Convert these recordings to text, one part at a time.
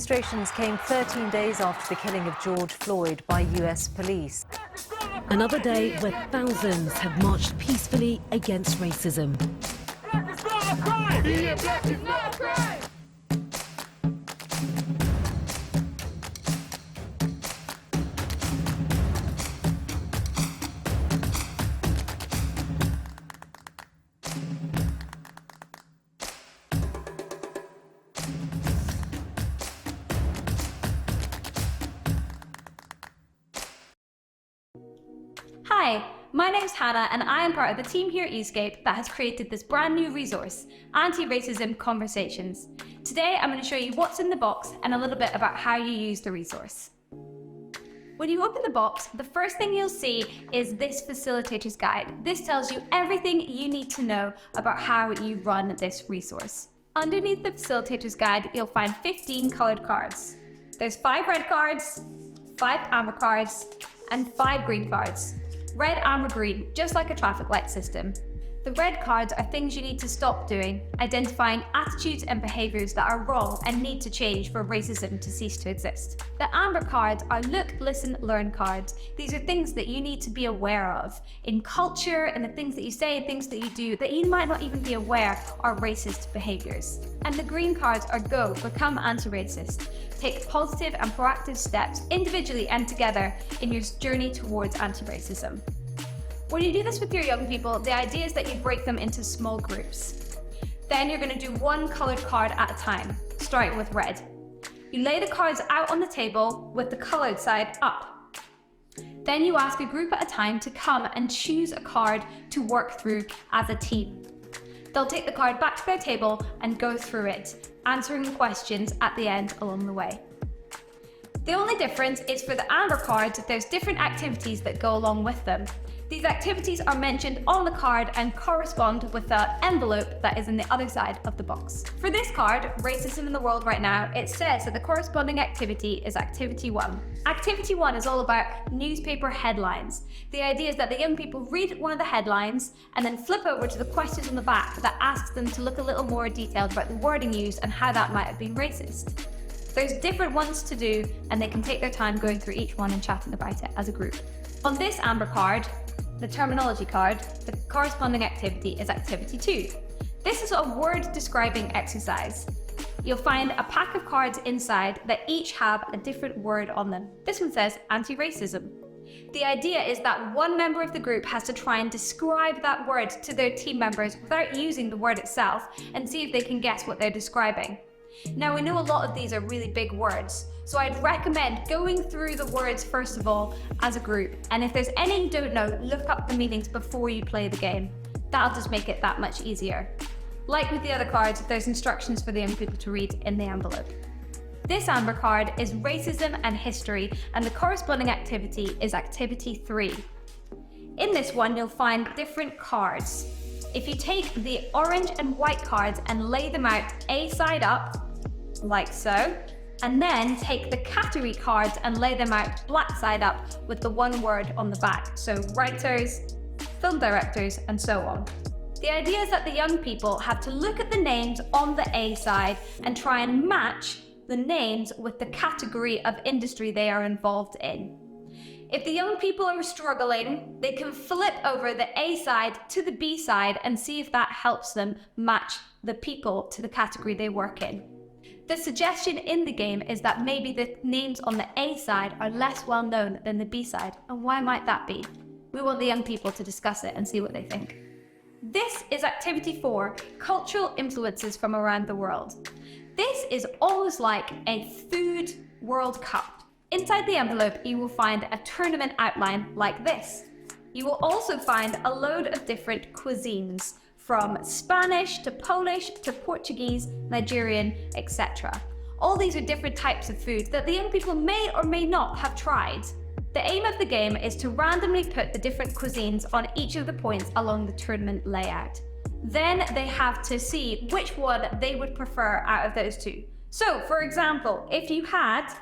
demonstrations came 13 days after the killing of George Floyd by US police. Another day where thousands have marched peacefully against racism. Black is not a crime! Being black is not a crime! Hi, my name's Hannah and I am part of the team here at Youthscape that has created this brand new resource, Anti-Racism Conversations. Today I'm going to show you what's in the box and a little bit about how you use the resource. When you open the box, the first thing you'll see is this facilitator's guide. This tells you everything you need to know about how you run this resource. Underneath the facilitator's guide, you'll find 15 colored cards. There's 5 red cards, 5 amber cards, and 5 green cards. Red, amber, green, just like a traffic light system. The red cards are things you need to stop doing, identifying attitudes and behaviours that are wrong and need to change for racism to cease to exist. The amber cards are look, listen, learn cards. These are things that you need to be aware of in culture and the things that you say and things that you do that you might not even be aware are racist behaviours. And the green cards are go, become anti-racist. Take positive and proactive steps individually and together in your journey towards anti-racism. When you do this with your young people, the idea is that you break them into small groups. Then you're going to do one coloured card at a time, starting with red. You lay the cards out on the table with the coloured side up. Then you ask a group at a time to come and choose a card to work through as a team. They'll take the card back to their table and go through it, answering the questions at the end along the way. The only difference is for the amber cards, there's different activities that go along with them. These activities are mentioned on the card and correspond with the envelope that is in the other side of the box. For this card, Racism in the World Right Now, it says that the corresponding activity is Activity 1. Activity 1 is all about newspaper headlines. The idea is that the young people read one of the headlines and then flip over to the questions on the back that asks them to look a little more detailed about the wording used and how that might have been racist. There's different ones to do and they can take their time going through each one and chatting about it as a group. On this amber card, the terminology card, the corresponding activity is Activity 2. This is a word describing exercise. You'll find a pack of cards inside that each have a different word on them. This one says anti-racism. The idea is that one member of the group has to try and describe that word to their team members without using the word itself and see if they can guess what they're describing. Now we know a lot of these are really big words, so I'd recommend going through the words first of all as a group, and if there's any you don't know, look up the meanings before you play the game. That'll just make it that much easier. Like with the other cards, there's instructions for the young people to read in the envelope. This amber card is Racism and History, and the corresponding activity is Activity 3. In this one, you'll find different cards. If you take the orange and white cards and lay them out A side up, like so, and then take the category cards and lay them out black side up with the one word on the back, so writers, film directors, and so on. The idea is that the young people have to look at the names on the A side and try and match the names with the category of industry they are involved in. If the young people are struggling, they can flip over the A side to the B side and see if that helps them match the people to the category they work in. The suggestion in the game is that maybe the names on the A side are less well known than the B side, and why might that be? We want the young people to discuss it and see what they think. This is Activity 4, Cultural Influences from Around the World. This is almost like a food World Cup. Inside the envelope, you will find a tournament outline like this. You will also find a load of different cuisines, from Spanish to Polish to Portuguese, Nigerian, etc. All these are different types of food that the young people may or may not have tried. The aim of the game is to randomly put the different cuisines on each of the points along the tournament layout. Then they have to see which one they would prefer out of those two. So, for example, if you had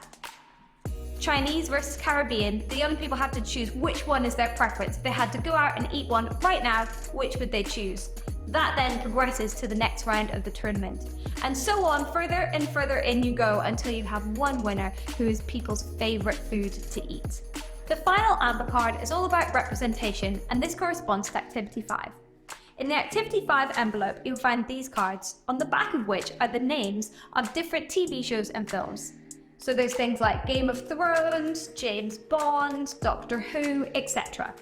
Chinese versus Caribbean, the young people had to choose which one is their preference. They had to go out and eat one right now, which would they choose? That then progresses to the next round of the tournament. And so on, further and further in you go until you have one winner who is people's favourite food to eat. The final AMBA card is all about representation, and this corresponds to Activity 5. In the Activity 5 envelope, you'll find these cards, on the back of which are the names of different TV shows and films. So there's things like Game of Thrones, James Bond, Doctor Who, etc.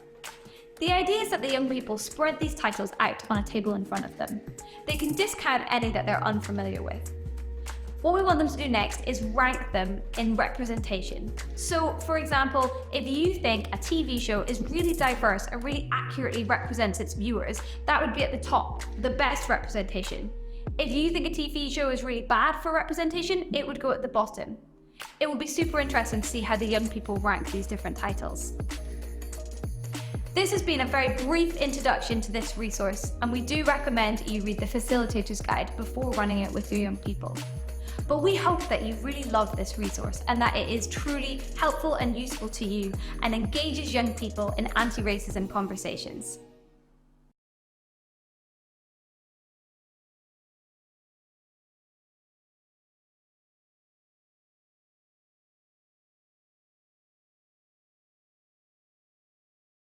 The idea is that the young people spread these titles out on a table in front of them. They can discount any that they're unfamiliar with. What we want them to do next is rank them in representation. So, for example, if you think a TV show is really diverse and really accurately represents its viewers, that would be at the top, the best representation. If you think a TV show is really bad for representation, it would go at the bottom. It will be super interesting to see how the young people rank these different titles. This has been a very brief introduction to this resource, and we do recommend you read the Facilitator's Guide before running it with your young people. But we hope that you really love this resource and that it is truly helpful and useful to you and engages young people in anti-racism conversations.